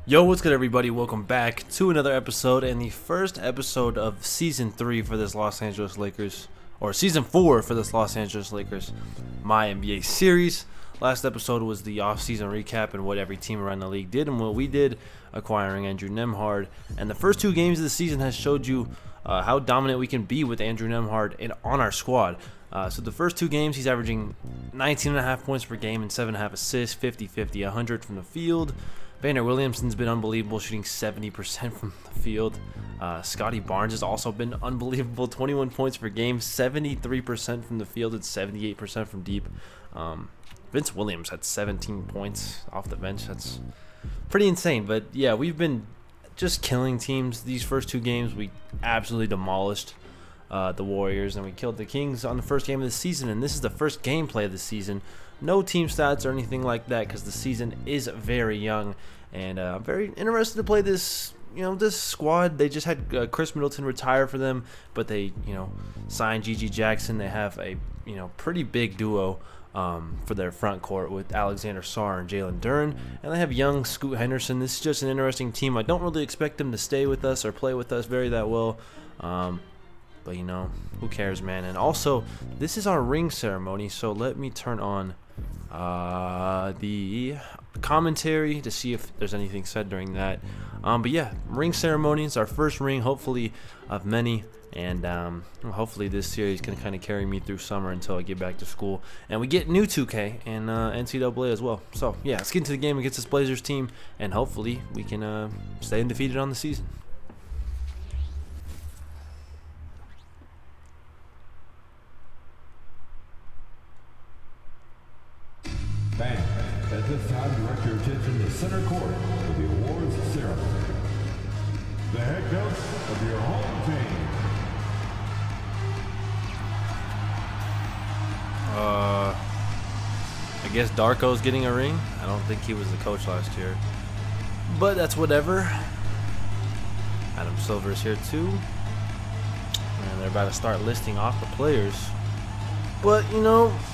Yo, what's good, everybody? Welcome back to another episode and the first episode of Season 3 for this Los Angeles Lakers, or Season 4 for this Los Angeles Lakers MyNBA series. Last episode was the off-season recap and what every team around the league did and what we did, acquiring Andrew Nembhard. And the first two games of the season has showed you how dominant we can be with Andrew Nembhard on our squad. So the first two games, he's averaging 19.5 points per game and 7.5 assists, 50-50, 100 from the field. Vander Williamson's been unbelievable, shooting 70% from the field. Scotty Barnes has also been unbelievable, 21 points per game, 73% from the field and 78% from deep. Vince Williams had 17 points off the bench. That's pretty insane. But yeah, we've been just killing teams. These first two games, we absolutely demolished the Warriors, and we killed the Kings on the first game of the season. And this is the first gameplay of the season. No team stats or anything like that because the season is very young, and I'm very interested to play this. This squad. They just had Chris Middleton retire for them, but they signed Gigi Jackson. They have a pretty big duo for their front court with Alexander Sarr and Jalen Duren, and they have young Scoot Henderson. This is just an interesting team. I don't really expect them to stay with us or play with us that well. But who cares, man? And also, this is our ring ceremony, so let me turn on the commentary to see if there's anything said during that. But yeah, ring ceremony. It's our first ring, hopefully of many, and hopefully this series can kind of carry me through summer until I get back to school and we get new 2K and NCAA as well. So yeah, let's get into the game against this Blazers team, and hopefully we can stay undefeated on the season. Fans, at this time, direct your attention to center court for the awards ceremony. The head coach of your home team. I guess Darko's getting a ring. I don't think he was the coach last year, but that's whatever. Adam Silver's here too, and they're about to start listing off the players. But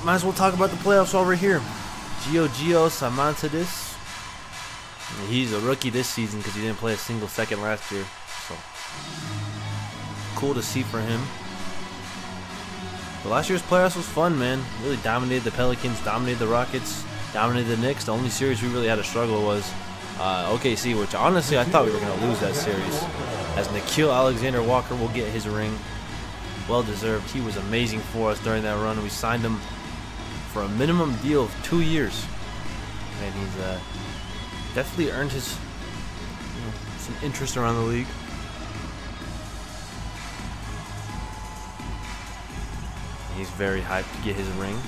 might as well talk about the playoffs while we're here. Gio Samantadis. He's a rookie this season because he didn't play a single second last year. So cool to see for him. But last year's playoffs was fun, man. Really dominated the Pelicans, dominated the Rockets, dominated the Knicks. The only series we really had a struggle was OKC, which honestly I thought we were going to lose that series, as Nickeil Alexander-Walker will get his ring. Well deserved. He was amazing for us during that run. We signed him for a minimum deal of 2 years, and he's definitely earned his some interest around the league. He's very hyped to get his ring.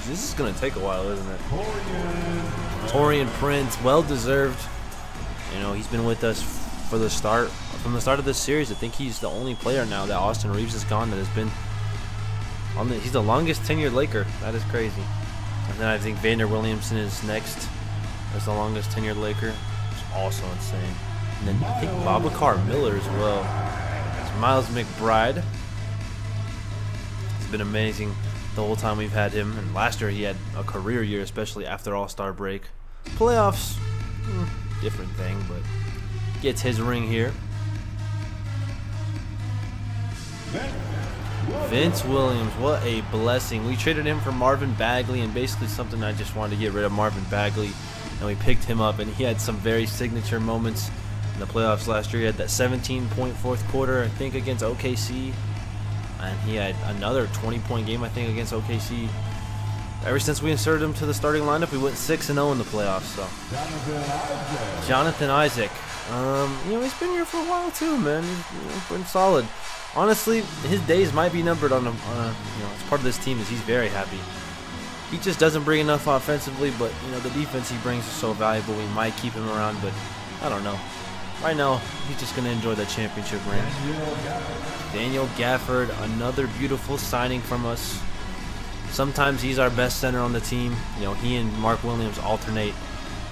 This is gonna take a while, isn't it? Taurean Prince, well deserved. He's been with us from the start of this series. I think he's the only player now that Austin Reeves has gone that has been on he's the longest tenured Laker. That is crazy. And then I think Vander Williamson is next as the longest tenured Laker. It's also insane. And then I think Babacar Miller as well. It's Miles McBride. He's been amazing the whole time we've had him. And last year he had a career year, especially after All-Star break. Playoffs, different thing, but gets his ring here. Vince Williams, what a blessing. We traded him for Marvin Bagley, and basically something I just wanted to get rid of Marvin Bagley, and we picked him up, and he had some very signature moments in the playoffs last year. He had that 17-point fourth quarter, I think, against OKC, and he had another 20-point game, I think, against OKC. Ever since we inserted him to the starting lineup, we went 6-0 in the playoffs. So Jonathan Isaac, he's been here for a while too, man. He's been solid. Honestly, his days might be numbered on him. As part of this team, is he's very happy. He just doesn't bring enough offensively, but the defense he brings is so valuable. We might keep him around, but I don't know. Right now, he's just gonna enjoy the championship ring. Daniel Gafford, another beautiful signing from us. Sometimes he's our best center on the team. He and Mark Williams alternate.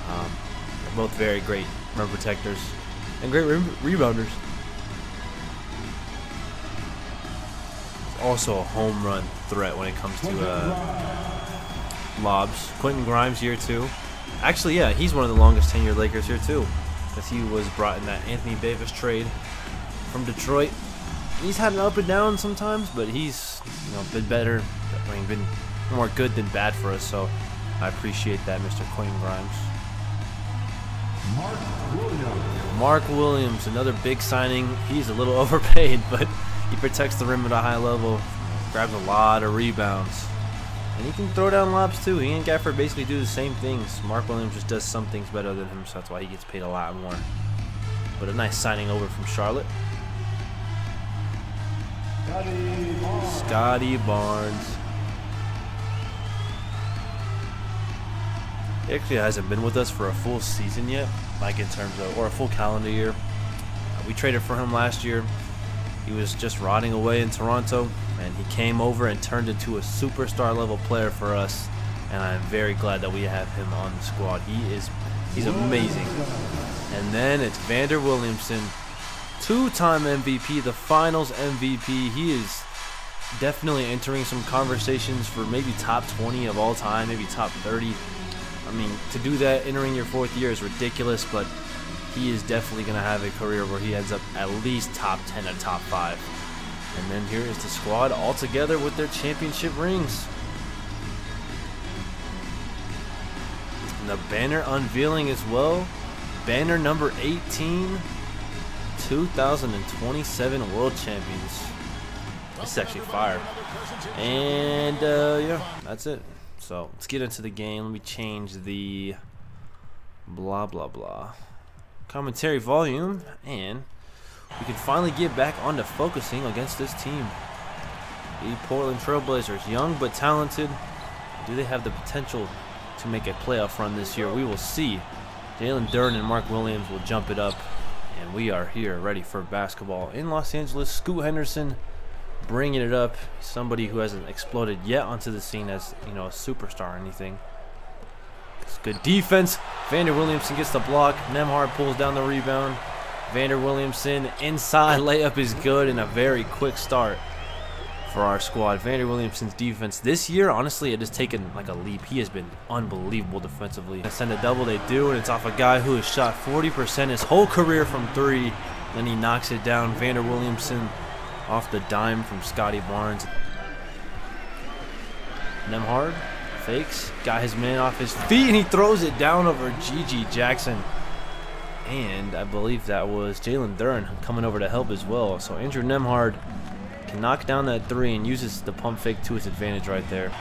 They're both very great rim protectors and great rebounders. Also a home run threat when it comes to lobs. Quentin Grimes here too. Actually, yeah, he's one of the longest tenured Lakers here too, because he was brought in that Anthony Davis trade from Detroit. He's had an up and down sometimes, but he's been better. I mean, been more good than bad for us. So I appreciate that, Mr. Queen Grimes. Mark Williams, another big signing. He's a little overpaid, but he protects the rim at a high level, grabs a lot of rebounds. And he can throw down lobs too. He and Gafford basically do the same things. Mark Williams just does some things better than him, so that's why he gets paid a lot more. But a nice signing over from Charlotte. Scotty Barnes. He actually hasn't been with us for a full season yet, like in terms of, or a full calendar year. We traded for him last year. He was just rotting away in Toronto, and he came over and turned into a superstar level player for us, and I'm very glad that we have him on the squad. He's amazing. And then it's Vander Williamson, two-time MVP, the finals MVP. He is definitely entering some conversations for maybe top 20 of all time, maybe top 30. I mean, to do that entering your 4th year is ridiculous, but he is definitely going to have a career where he ends up at least top 10 or top 5. And then here is the squad all together with their championship rings. And the banner unveiling as well. Banner number 18, 2027 World Champions. This is actually fire. And yeah, that's it. So let's get into the game. Let me change the blah blah blah commentary volume, and we can finally get back onto focusing against this team. The Portland Trailblazers, young but talented. Do they have the potential to make a playoff run this year? We will see. Jalen Duren and Mark Williams will jump it up, and we are here ready for basketball in Los Angeles. Scoot Henderson bringing it up. Somebody who hasn't exploded yet onto the scene as, a superstar or anything. It's good defense. Vander Williamson gets the block. Nembhard pulls down the rebound. Vander Williamson inside layup is good, and a very quick start for our squad. Vander Williamson's defense this year, honestly, it has taken like a leap. He has been unbelievable defensively. They send a double, they do, and it's off a guy who has shot 40% his whole career from 3. Then he knocks it down. Vander Williamson off the dime from Scotty Barnes. Nembhard fakes, got his man off his feet, and he throws it down over G.G. Jackson. And I believe that was Jalen Duren coming over to help as well. So Andrew Nembhard can knock down that 3 and uses the pump fake to his advantage right there.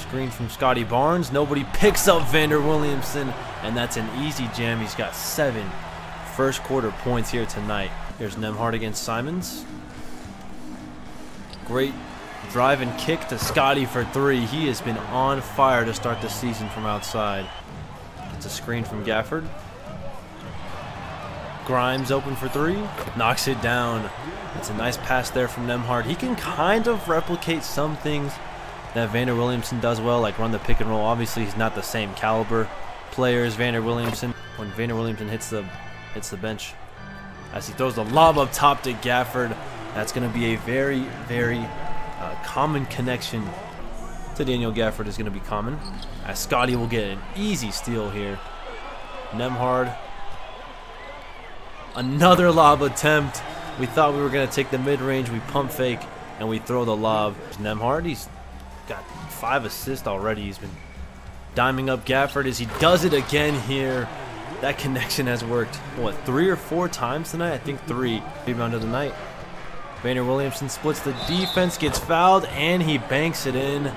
Screen from Scotty Barnes. Nobody picks up Vander Williamson, and that's an easy jam. He's got 7 first quarter points here tonight. Here's Nembhard against Simons. Great drive and kick to Scotty for 3. He has been on fire to start the season from outside. It's a screen from Gafford. Grimes open for 3. Knocks it down. It's a nice pass there from Nembhard. He can kind of replicate some things that Vander Williamson does well, like run the pick and roll. Obviously, he's not the same caliber player as Vander Williamson. When Vander Williamson hits the bench, as he throws the lob up top to Gafford, that's going to be a very, very common connection to Daniel Gafford is going to be common, as Scotty will get an easy steal here. Nembhard, another lob attempt. We thought we were going to take the mid-range. We pump fake, and we throw the lob. Nembhard, he's got 5 assists already. He's been diming up Gafford as he does it again here. That connection has worked, what, 3 or 4 times tonight? I think 3. Rebound of the night. Vander Williamson splits the defense, gets fouled, and he banks it in.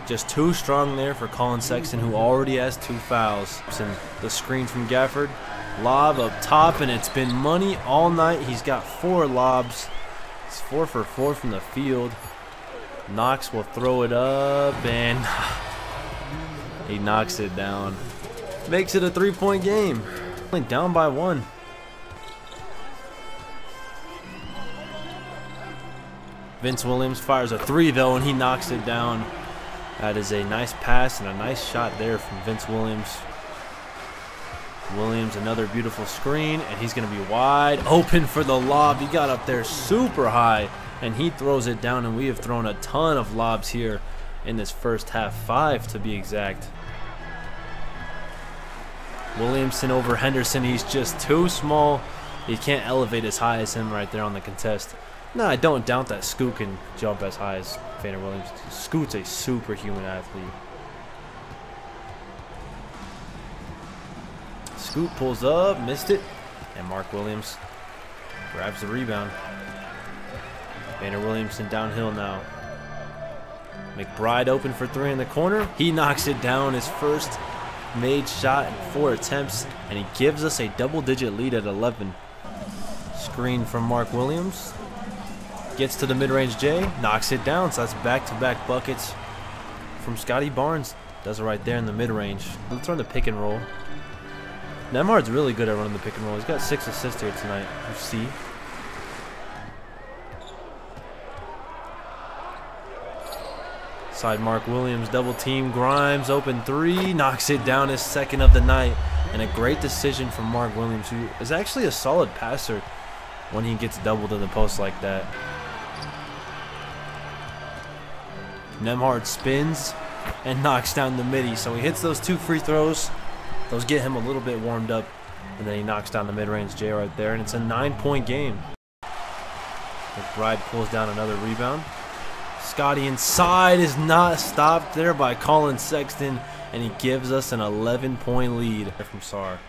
Just too strong there for Colin Sexton, who already has 2 fouls. And the screen from Gafford. Lob up top, and it's been money all night. He's got 4 lobs. He's 4 for 4 from the field. Knox will throw it up, and he knocks it down. Makes it a 3-point game. Down by 1. Vince Williams fires a 3 though, and he knocks it down. That is a nice pass and a nice shot there from Vince Williams. Williams, another beautiful screen, and he's going to be wide open for the lob. He got up there super high, and he throws it down, and we have thrown a ton of lobs here in this first half, 5 to be exact. Williamson over Henderson. He's just too small. He can't elevate as high as him right there on the contest. No, I don't doubt that Scoot can jump as high as Vander Williams. Scoot's a superhuman athlete. Scoot pulls up, missed it, and Mark Williams grabs the rebound. Vander Williamson downhill now. McBride open for 3 in the corner. He knocks it down, his first made shot in 4 attempts, and he gives us a double-digit lead at 11. Screen from Mark Williams. Gets to the mid-range J, knocks it down, so that's back-to-back buckets from Scotty Barnes. Does it right there in the mid-range. Let's run the pick and roll. Nemhard's really good at running the pick and roll. He's got 6 assists here tonight. You see. Side Mark Williams, double team. Grimes, open 3, knocks it down, his second of the night. And a great decision from Mark Williams, who is actually a solid passer when he gets doubled in the post like that. Nemhard spins and knocks down the midi. So he hits those 2 free throws. Those get him a little bit warmed up. And then he knocks down the mid-range J right there. And it's a 9-point game. McBride pulls down another rebound. Scotty inside is not stopped there by Colin Sexton. And he gives us an 11-point lead from Sar.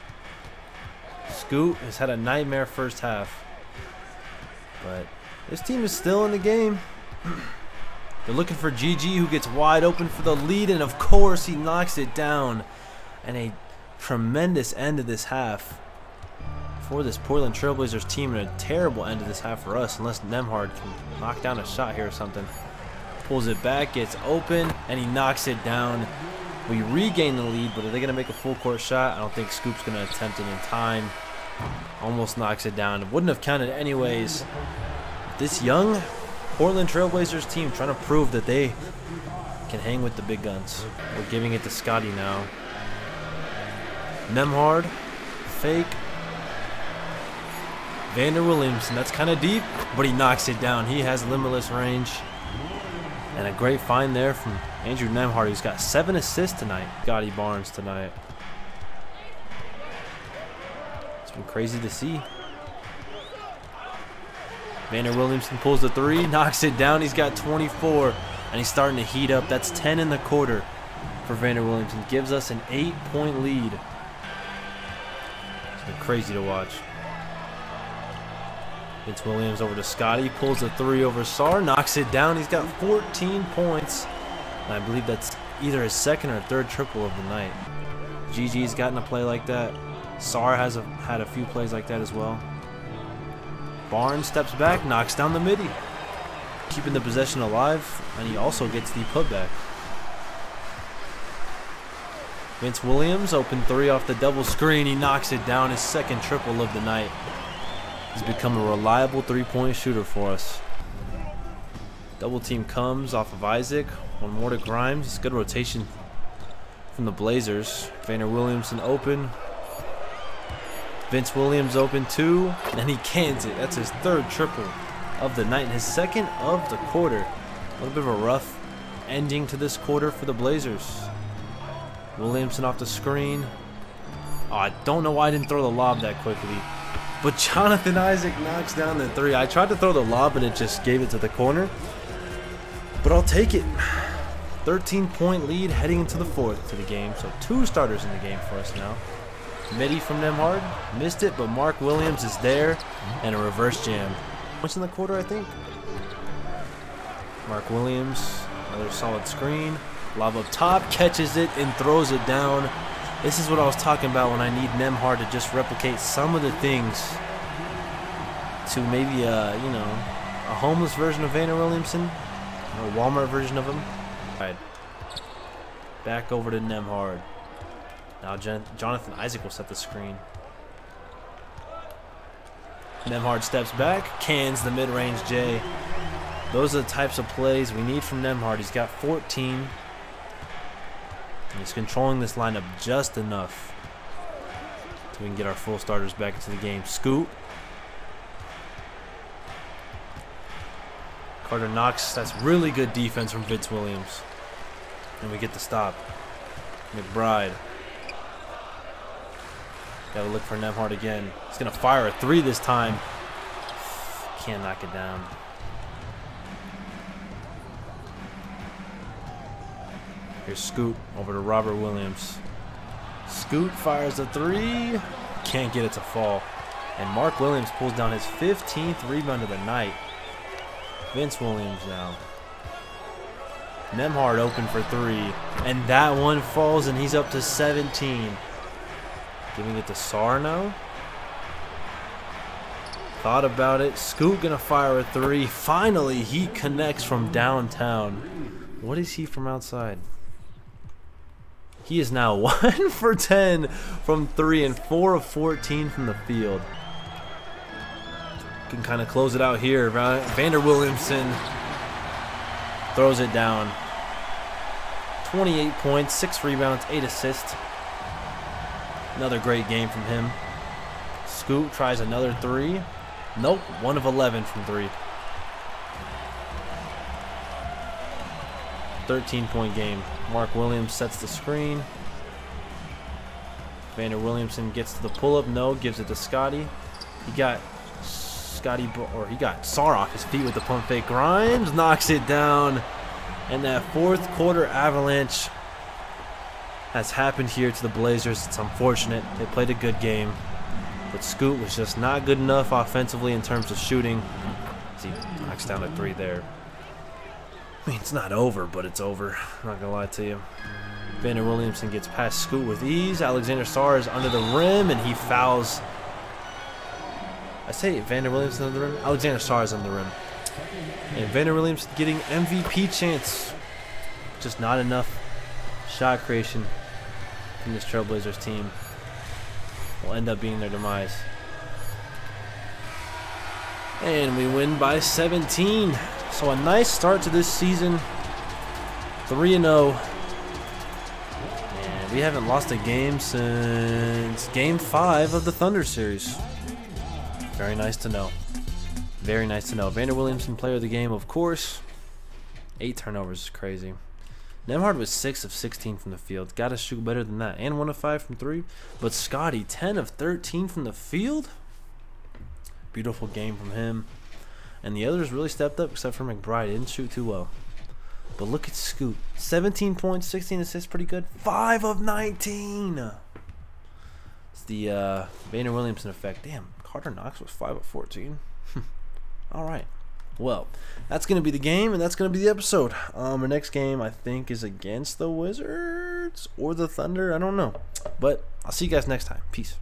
Scoot has had a nightmare first half. But this team is still in the game. They're looking for GG, who gets wide open for the lead, and of course he knocks it down. And a tremendous end of this half for this Portland Trailblazers team, and a terrible end of this half for us, unless Nemhard can knock down a shot here or something. Pulls it back, gets open, and he knocks it down. We regain the lead, but are they going to make a full court shot? I don't think Scoop's going to attempt it in time. Almost knocks it down. It wouldn't have counted anyways. This young Portland Trailblazers team trying to prove that they can hang with the big guns. We're giving it to Scotty now. Nemhard, fake. Vander Williamson, that's kind of deep, but he knocks it down. He has limitless range. And a great find there from Andrew Nemhard, who's got 7 assists tonight. Scotty Barnes tonight. It's been crazy to see. Vander Williamson pulls the 3, knocks it down. He's got 24, and he's starting to heat up. That's 10 in the quarter for Vander Williamson. Gives us an 8-point lead. It's been crazy to watch. Vince Williams over to Scotty, pulls a 3 over Sar, knocks it down. He's got 14 points, and I believe that's either his second or third triple of the night. GG's gotten a play like that. Sar has had a few plays like that as well. Barnes steps back, knocks down the midi, keeping the possession alive, and he also gets the putback. Vince Williams, open 3 off the double screen. He knocks it down, his second triple of the night. He's become a reliable 3-point shooter for us. Double team comes off of Isaac. One more to Grimes. It's good rotation from the Blazers. Vander Williamson open. Vince Williams open 2, and he cans it. That's his 3rd triple of the night and his 2nd of the quarter. A little bit of a rough ending to this quarter for the Blazers. Williamson off the screen. Oh, I don't know why I didn't throw the lob that quickly. But Jonathan Isaac knocks down the 3. I tried to throw the lob and it just gave it to the corner. But I'll take it. 13-point lead heading into the 4th to the game. So 2 starters in the game for us now. Midi from Nemhard. Missed it, but Mark Williams is there. And a reverse jam. What's in the quarter, I think? Mark Williams. Another solid screen. Lob up top. Catches it and throws it down. This is what I was talking about when I need Nemhard to just replicate some of the things to maybe a homeless version of Vander Williamson, or a Walmart version of him. All right, back over to Nemhard. Now Jonathan Isaac will set the screen. Nemhard steps back, cans the mid-range J. Those are the types of plays we need from Nemhard. He's got 14. And he's controlling this lineup just enough so we can get our full starters back into the game. Scoot. Carter Knox. That's really good defense from Vince Williams. And we get the stop. McBride. Gotta look for Nembhard again. He's gonna fire a 3 this time. Can't knock it down. Here's Scoot over to Robert Williams. Scoot fires a 3. Can't get it to fall. And Mark Williams pulls down his 15th rebound of the night. Vince Williams now. Nembhard open for 3. And that one falls, and he's up to 17. Giving it to Sarr now. Thought about it. Scoot gonna fire a 3. Finally, he connects from downtown. What is he from outside? He is now 1 for 10 from 3 and 4 of 14 from the field. Can kind of close it out here. Vander Williamson throws it down. 28 points, 6 rebounds, 8 assists. Another great game from him. Scoot tries another 3. Nope, 1 of 11 from 3. 13-point game. Mark Williams sets the screen. Vander Williamson gets to the pull-up. No, gives it to Scotty. He got Sarr off his feet with the pump fake. Grimes knocks it down. And that fourth quarter avalanche has happened here to the Blazers. It's unfortunate. They played a good game, but Scoot was just not good enough offensively in terms of shooting. He knocks down a 3 there. I mean, it's not over, but it's over. I'm not going to lie to you. Vander Williamson gets past Scoot with ease. Alexander Sarr is under the rim, and he fouls. I say Vander Williamson under the rim. Alexander Sarr is under the rim. And Vander Williamson getting MVP chance. Just not enough shot creation from this Trailblazers team. Will end up being their demise. And we win by 17. So a nice start to this season. 3-0. And we haven't lost a game since Game 5 of the Thunder series. Very nice to know. Very nice to know. Vander Williamson, player of the game, of course. 8 turnovers is crazy. Nembhard was 6 of 16 from the field. Got to shoot better than that. And 1 of 5 from 3. But Scotty, 10 of 13 from the field. Beautiful game from him. And the others really stepped up except for McBride. Didn't shoot too well. But look at Scoot. 17 points, 16 assists, pretty good. 5 of 19. It's the Vander Williamson effect. Damn, Carter Knox was 5 of 14. All right. Well, that's going to be the game, and that's going to be the episode. Our next game, I think, is against the Wizards or the Thunder. I don't know. But I'll see you guys next time. Peace.